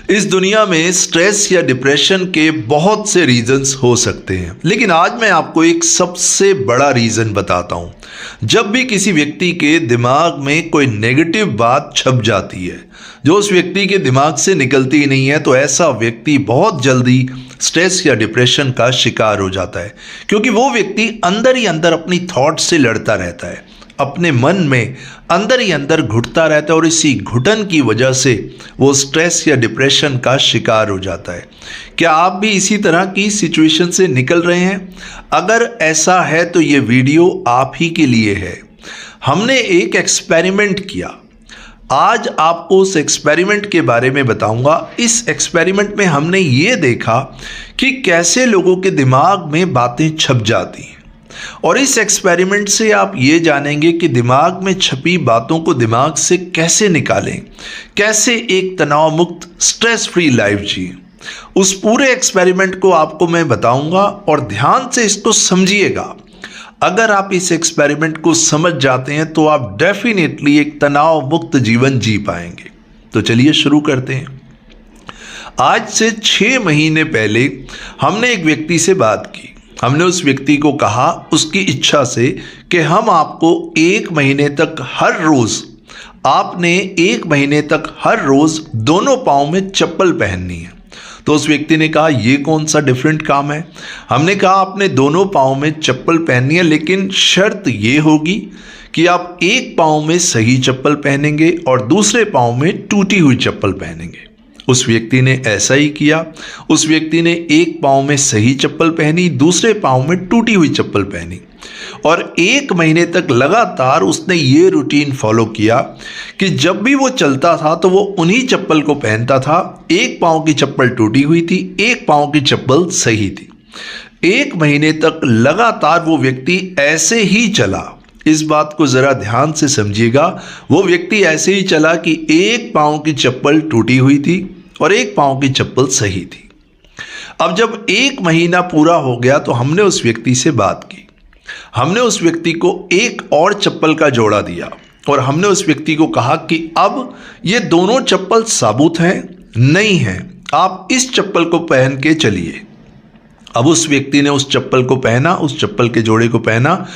इस दुनिया में स्ट्रेस या डिप्रेशन के बहुत से रीजंस हो सकते हैं, लेकिन आज मैं आपको एक सबसे बड़ा रीज़न बताता हूं। जब भी किसी व्यक्ति के दिमाग में कोई नेगेटिव बात छप जाती है जो उस व्यक्ति के दिमाग से निकलती ही नहीं है, तो ऐसा व्यक्ति बहुत जल्दी स्ट्रेस या डिप्रेशन का शिकार हो जाता है, क्योंकि वो व्यक्ति अंदर ही अंदर अपनी थॉट से लड़ता रहता है, अपने मन में अंदर ही अंदर घुटता रहता है और इसी घुटन की वजह से वो स्ट्रेस या डिप्रेशन का शिकार हो जाता है। क्या आप भी इसी तरह की सिचुएशन से निकल रहे हैं? अगर ऐसा है तो ये वीडियो आप ही के लिए है। हमने एक एक्सपेरिमेंट किया, आज आपको उस एक्सपेरिमेंट के बारे में बताऊंगा। इस एक्सपेरिमेंट में हमने ये देखा कि कैसे लोगों के दिमाग में बातें छप जाती हैं, और इस एक्सपेरिमेंट से आप ये जानेंगे कि दिमाग में छपी बातों को दिमाग से कैसे निकालें, कैसे एक तनाव मुक्त स्ट्रेस फ्री लाइफ जिए। उस पूरे एक्सपेरिमेंट को आपको मैं बताऊंगा और ध्यान से इसको समझिएगा। अगर आप इस एक्सपेरिमेंट को समझ जाते हैं तो आप डेफिनेटली एक तनाव मुक्त जीवन जी पाएंगे। तो चलिए शुरू करते हैं। आज से 6 महीने पहले हमने एक व्यक्ति से बात की। हमने उस व्यक्ति को कहा, उसकी इच्छा से, कि हम आपको 1 महीने तक हर रोज, आपने 1 महीने तक हर रोज दोनों पाँव में चप्पल पहननी है। तो उस व्यक्ति ने कहा, ये कौन सा डिफरेंट काम है? हमने कहा, आपने दोनों पाँव में चप्पल पहननी है, लेकिन शर्त ये होगी कि आप एक पाँव में सही चप्पल पहनेंगे और दूसरे पाँव में टूटी हुई चप्पल पहनेंगे। उस व्यक्ति ने ऐसा ही किया। उस व्यक्ति ने एक पाँव में सही चप्पल पहनी, दूसरे पाँव में टूटी हुई चप्पल पहनी, और 1 महीने तक लगातार उसने ये रूटीन फॉलो किया कि जब भी वो चलता था तो वो उन्हीं चप्पल को पहनता था। एक पाँव की चप्पल टूटी हुई थी, एक पाँव की चप्पल सही थी। 1 महीने तक लगातार वो व्यक्ति ऐसे ही चला। इस बात को जरा ध्यान से समझिएगा। वो व्यक्ति ऐसे ही चला कि एक पाँव की चप्पल टूटी हुई थी और एक पाँव की चप्पल सही थी। अब जब 1 महीना पूरा हो गया तो हमने उस व्यक्ति से बात की। हमने उस व्यक्ति को एक और चप्पल का जोड़ा दिया और हमने उस व्यक्ति को कहा कि अब ये दोनों चप्पल साबुत हैं, नहीं हैं, आप इस चप्पल को पहन के चलिए। अब उस व्यक्ति ने उस चप्पल को पहना, उस चप्पल के जोड़े को पहना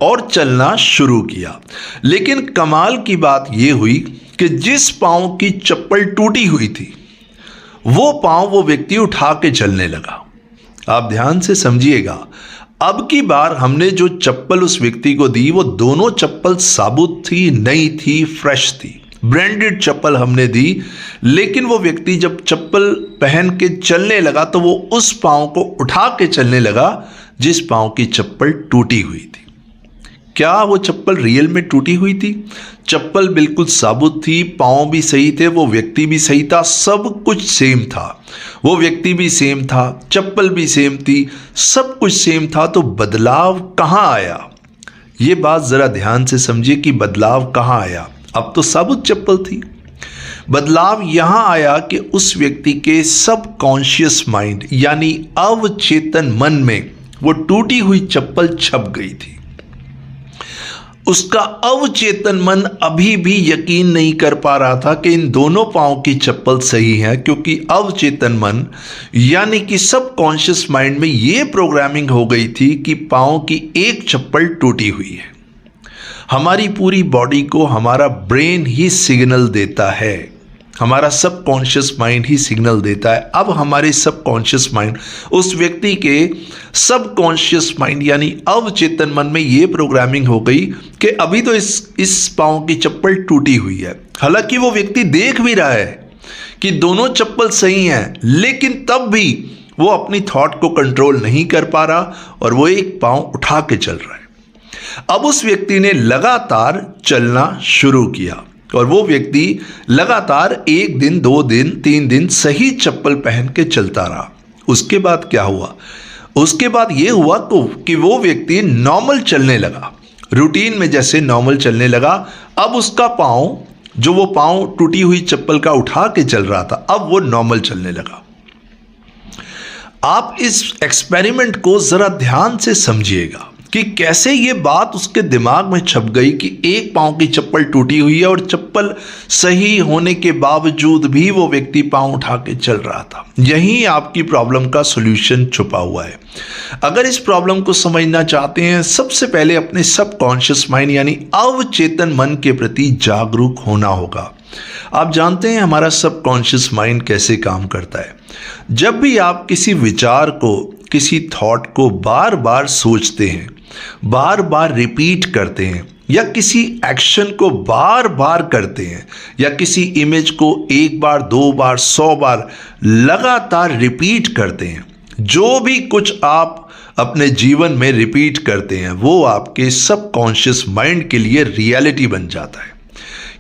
और चलना शुरू किया। लेकिन कमाल की बात यह हुई कि जिस पाँव की चप्पल टूटी हुई थी वो पाँव वो व्यक्ति उठा के चलने लगा। आप ध्यान से समझिएगा। अब की बार हमने जो चप्पल उस व्यक्ति को दी वो दोनों चप्पल साबुत थी, नई थी, फ्रेश थी, ब्रांडेड चप्पल हमने दी। लेकिन वो व्यक्ति जब चप्पल पहन के चलने लगा तो वो उस पाँव को उठा के चलने लगा जिस पाँव की चप्पल टूटी हुई थी। क्या वो चप्पल रियल में टूटी हुई थी? चप्पल बिल्कुल साबुत थी, पाँव भी सही थे, वो व्यक्ति भी सही था, सब कुछ सेम था। वो व्यक्ति भी सेम था, चप्पल भी सेम थी, सब कुछ सेम था। तो बदलाव कहाँ आया? ये बात जरा ध्यान से समझिए कि बदलाव कहाँ आया। अब तो साबुत चप्पल थी। बदलाव यहां आया कि उस व्यक्ति के सबकॉन्शियस माइंड यानी अवचेतन मन में वो टूटी हुई चप्पल छप गई थी। उसका अवचेतन मन अभी भी यकीन नहीं कर पा रहा था कि इन दोनों पाँव की चप्पल सही है, क्योंकि अवचेतन मन यानी कि सबकॉन्शियस माइंड में ये प्रोग्रामिंग हो गई थी कि पाँव की एक चप्पल टूटी हुई है। हमारी पूरी बॉडी को हमारा ब्रेन ही सिग्नल देता है, हमारा सबकॉन्शियस माइंड ही सिग्नल देता है। अब हमारे सबकॉन्शियस माइंड उस व्यक्ति के सबकॉन्शियस माइंड यानी अवचेतन मन में ये प्रोग्रामिंग हो गई कि अभी तो इस पाँव की चप्पल टूटी हुई है। हालांकि वो व्यक्ति देख भी रहा है कि दोनों चप्पल सही हैं, लेकिन तब भी वो अपनी थॉट को कंट्रोल नहीं कर पा रहा और वो एक पाँव उठा के चल रहा है। अब उस व्यक्ति ने लगातार चलना शुरू किया और वो व्यक्ति लगातार 1 दिन, 2 दिन, 3 दिन सही चप्पल पहन के चलता रहा। उसके बाद क्या हुआ? उसके बाद ये हुआ कि वो व्यक्ति नॉर्मल चलने लगा, रूटीन में जैसे नॉर्मल चलने लगा। अब उसका पाँव, जो वो पाँव टूटी हुई चप्पल का उठा के चल रहा था, अब वो नॉर्मल चलने लगा। आप इस एक्सपेरिमेंट को जरा ध्यान से समझिएगा कि कैसे ये बात उसके दिमाग में छप गई कि एक पांव की चप्पल टूटी हुई है और चप्पल सही होने के बावजूद भी वो व्यक्ति पांव उठा के चल रहा था। यही आपकी प्रॉब्लम का सॉल्यूशन छुपा हुआ है। अगर इस प्रॉब्लम को समझना चाहते हैं, सबसे पहले अपने सबकॉन्शियस माइंड यानी अवचेतन मन के प्रति जागरूक होना होगा। आप जानते हैं हमारा सबकॉन्शियस माइंड कैसे काम करता है। जब भी आप किसी विचार को, किसी थॉट को बार बार सोचते हैं, बार बार रिपीट करते हैं, या किसी एक्शन को बार बार करते हैं, या किसी इमेज को एक बार, दो बार, 100 बार लगातार रिपीट करते हैं, जो भी कुछ आप अपने जीवन में रिपीट करते हैं वो आपके सबकॉन्शियस माइंड के लिए रियलिटी बन जाता है।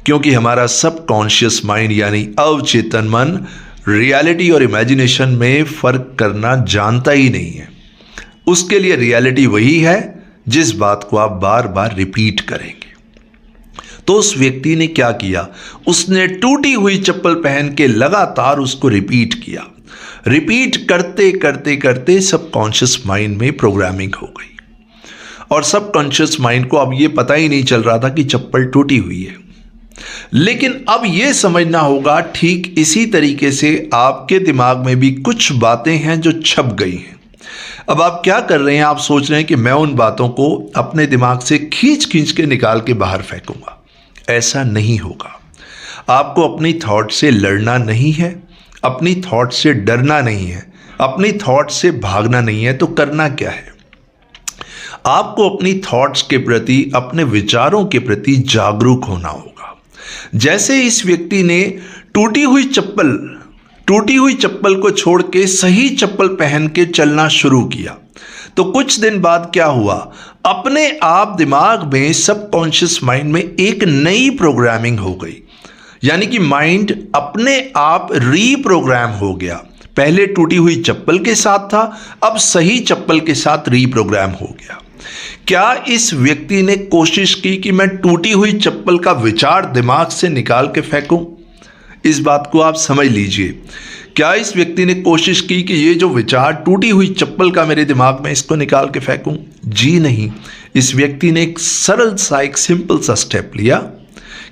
क्योंकि हमारा सबकॉन्शियस माइंड यानी अवचेतन मन रियलिटी और इमेजिनेशन में फर्क करना जानता ही नहीं है। उसके लिए रियलिटी वही है जिस बात को आप बार बार रिपीट करेंगे। तो उस व्यक्ति ने क्या किया, उसने टूटी हुई चप्पल पहन के लगातार उसको रिपीट किया। रिपीट करते करते करते सबकॉन्शियस माइंड में प्रोग्रामिंग हो गई और सबकॉन्शियस माइंड को अब ये पता ही नहीं चल रहा था कि चप्पल टूटी हुई है। लेकिन अब यह समझना होगा, ठीक इसी तरीके से आपके दिमाग में भी कुछ बातें हैं जो छप गई हैं। अब आप क्या कर रहे हैं, आप सोच रहे हैं कि मैं उन बातों को अपने दिमाग से खींच खींच के निकाल के बाहर फेंकूंगा। ऐसा नहीं होगा। आपको अपनी थॉट से लड़ना नहीं है, अपनी थॉट से डरना नहीं है, अपनी थॉट से भागना नहीं है। तो करना क्या है, आपको अपनी थॉट्स के प्रति, अपने विचारों के प्रति जागरूक होना होगा। जैसे इस व्यक्ति ने टूटी हुई चप्पल को छोड़ के सही चप्पल पहन के चलना शुरू किया, तो कुछ दिन बाद क्या हुआ, अपने आप दिमाग में, सबकॉन्शियस माइंड में एक नई प्रोग्रामिंग हो गई। यानी कि माइंड अपने आप रीप्रोग्राम हो गया। पहले टूटी हुई चप्पल के साथ था, अब सही चप्पल के साथ रीप्रोग्राम हो गया। क्या इस व्यक्ति ने कोशिश की कि मैं टूटी हुई चप्पल का विचार दिमाग से निकाल के फेंकूं? इस बात को आप समझ लीजिए। क्या इस व्यक्ति ने कोशिश की कि ये जो विचार टूटी हुई चप्पल का मेरे दिमाग में, इसको निकाल के फेंकूं? जी नहीं। इस व्यक्ति ने एक सरल सा, एक सिंपल सा स्टेप लिया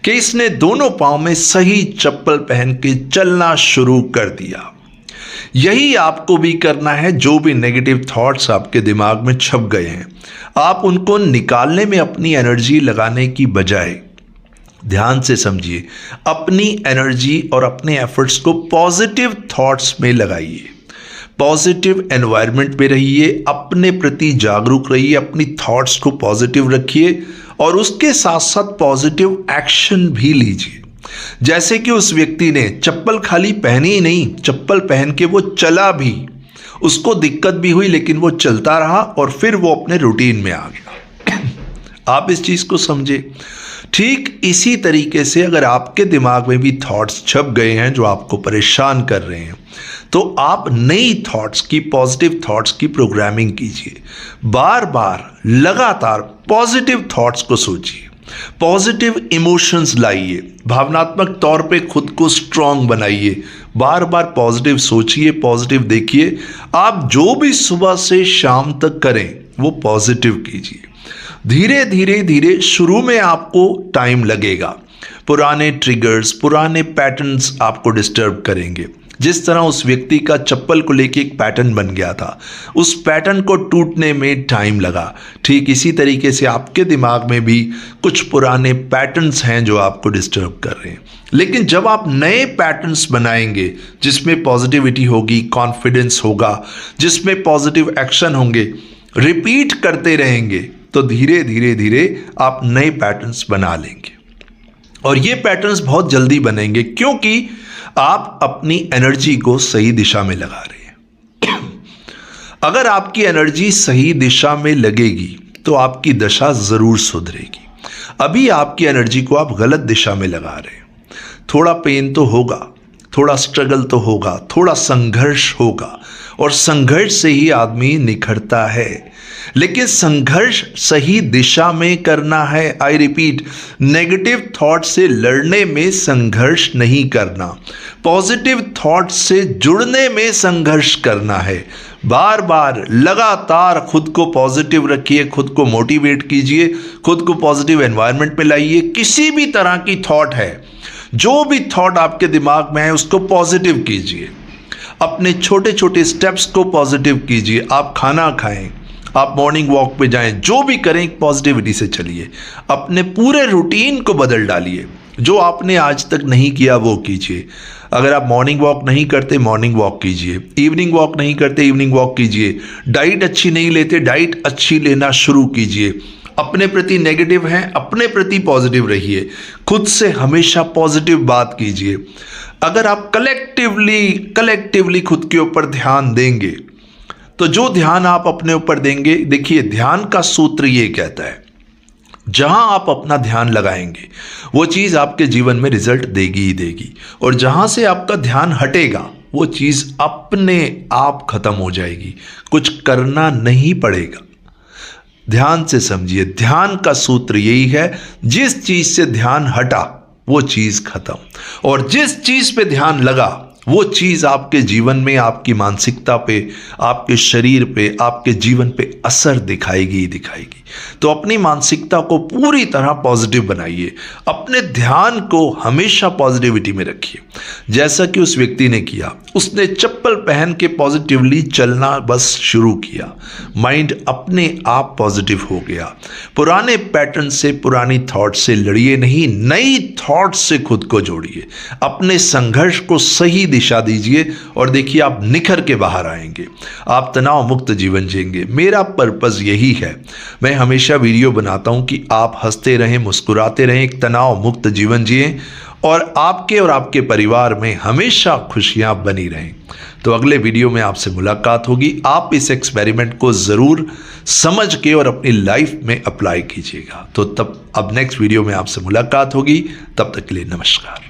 कि इसने दोनों पांव में सही चप्पल पहन के चलना शुरू कर दिया। यही आपको भी करना है। जो भी नेगेटिव थॉट्स आपके दिमाग में छप गए हैं, आप उनको निकालने में अपनी एनर्जी लगाने की बजाय, ध्यान से समझिए, अपनी एनर्जी और अपने एफर्ट्स को पॉजिटिव थॉट्स में लगाइए। पॉजिटिव एनवायरनमेंट में रहिए, अपने प्रति जागरूक रहिए, अपनी थॉट्स को पॉजिटिव रखिए और उसके साथ साथ पॉजिटिव एक्शन भी लीजिए। जैसे कि उस व्यक्ति ने चप्पल खाली पहनी ही नहीं, चप्पल पहन के वो चला भी। उसको दिक्कत भी हुई लेकिन वो चलता रहा और फिर वो अपने रूटीन में आ गया। आप इस चीज को समझे। ठीक इसी तरीके से अगर आपके दिमाग में भी थॉट्स छप गए हैं जो आपको परेशान कर रहे हैं, तो आप नई थॉट्स की, पॉजिटिव थॉट्स की प्रोग्रामिंग कीजिए। बार बार लगातार पॉजिटिव थॉट्स को सोचिए, पॉजिटिव इमोशंस लाइए, भावनात्मक तौर पे खुद को स्ट्रांग बनाइए। बार बार पॉजिटिव सोचिए, पॉजिटिव देखिए। आप जो भी सुबह से शाम तक करें वो पॉजिटिव कीजिए। धीरे धीरे धीरे शुरू में आपको टाइम लगेगा। पुराने ट्रिगर्स, पुराने पैटर्न्स आपको डिस्टर्ब करेंगे। जिस तरह उस व्यक्ति का चप्पल को लेके एक पैटर्न बन गया था, उस पैटर्न को टूटने में टाइम लगा। ठीक इसी तरीके से आपके दिमाग में भी कुछ पुराने पैटर्न्स हैं जो आपको डिस्टर्ब कर रहे हैं। लेकिन जब आप नए पैटर्न्स बनाएंगे जिसमें पॉजिटिविटी होगी, कॉन्फिडेंस होगा, जिसमें पॉजिटिव एक्शन होंगे, रिपीट करते रहेंगे, तो धीरे धीरे धीरे आप नए पैटर्न्स बना लेंगे। और ये पैटर्न्स बहुत जल्दी बनेंगे क्योंकि आप अपनी एनर्जी को सही दिशा में लगा रहे हैं। अगर आपकी एनर्जी सही दिशा में लगेगी तो आपकी दशा जरूर सुधरेगी। अभी आपकी एनर्जी को आप गलत दिशा में लगा रहे हैं। थोड़ा पेन तो होगा, थोड़ा स्ट्रगल तो होगा, थोड़ा संघर्ष होगा, और संघर्ष से ही आदमी निखरता है। लेकिन संघर्ष सही दिशा में करना है। आई रिपीट, नेगेटिव थॉट से लड़ने में संघर्ष नहीं करना, पॉजिटिव थॉट से जुड़ने में संघर्ष करना है। बार बार लगातार खुद को पॉजिटिव रखिए, खुद को मोटिवेट कीजिए, खुद को पॉजिटिव एनवायरनमेंट में लाइए। किसी भी तरह की थॉट है, जो भी थॉट आपके दिमाग में है उसको पॉजिटिव कीजिए। अपने छोटे छोटे स्टेप्स को पॉजिटिव कीजिए। आप खाना खाएं, आप मॉर्निंग वॉक पे जाएं, जो भी करें पॉजिटिविटी से चलिए। अपने पूरे रूटीन को बदल डालिए। जो आपने आज तक नहीं किया वो कीजिए। अगर आप मॉर्निंग वॉक नहीं करते, मॉर्निंग वॉक कीजिए। इवनिंग वॉक नहीं करते, इवनिंग वॉक कीजिए। डाइट अच्छी नहीं लेते, डाइट अच्छी लेना शुरू कीजिए। अपने प्रति नेगेटिव हैं, अपने प्रति पॉजिटिव रहिए। खुद से हमेशा पॉजिटिव बात कीजिए। अगर आप कलेक्टिवली खुद के ऊपर ध्यान देंगे, तो जो ध्यान आप अपने ऊपर देंगे, देखिए ध्यान का सूत्र ये कहता है, जहां आप अपना ध्यान लगाएंगे वो चीज आपके जीवन में रिजल्ट देगी ही देगी। और जहां से आपका ध्यान हटेगा वो चीज अपने आप खत्म हो जाएगी, कुछ करना नहीं पड़ेगा। ध्यान से समझिए, ध्यान का सूत्र यही है, जिस चीज से ध्यान हटा वो चीज खत्म, और जिस चीज पे ध्यान लगा वो चीज आपके जीवन में, आपकी मानसिकता पे, आपके शरीर पे, आपके जीवन पे असर दिखाएगी ही दिखाएगी। तो अपनी मानसिकता को पूरी तरह पॉजिटिव बनाइए। अपने ध्यान को हमेशा पॉजिटिविटी में रखिए, जैसा कि उस व्यक्ति ने किया। उसने चप्पल पहन के पॉजिटिवली चलना बस शुरू किया, माइंड अपने आप पॉजिटिव हो गया। पुराने पैटर्न से, पुरानी थॉट से लड़िए नहीं, नई थॉट से खुद को जोड़िए। अपने संघर्ष को सही दिशा दीजिए और देखिए आप निखर के बाहर आएंगे। आप तनाव मुक्त जीवन जिएंगे। मेरा पर्पस यही है, मैं हमेशा वीडियो बनाता हूं कि आप हंसते रहें, मुस्कुराते रहें, एक तनाव मुक्त जीवन जिएं और आपके परिवार में हमेशा खुशियां बनी रहें। तो अगले वीडियो में आपसे मुलाकात होगी। आप इस एक्सपेरिमेंट को ज़रूर समझ के और अपनी लाइफ में अप्लाई कीजिएगा। तो तब अब नेक्स्ट वीडियो में आपसे मुलाकात होगी। तब तक के लिए नमस्कार।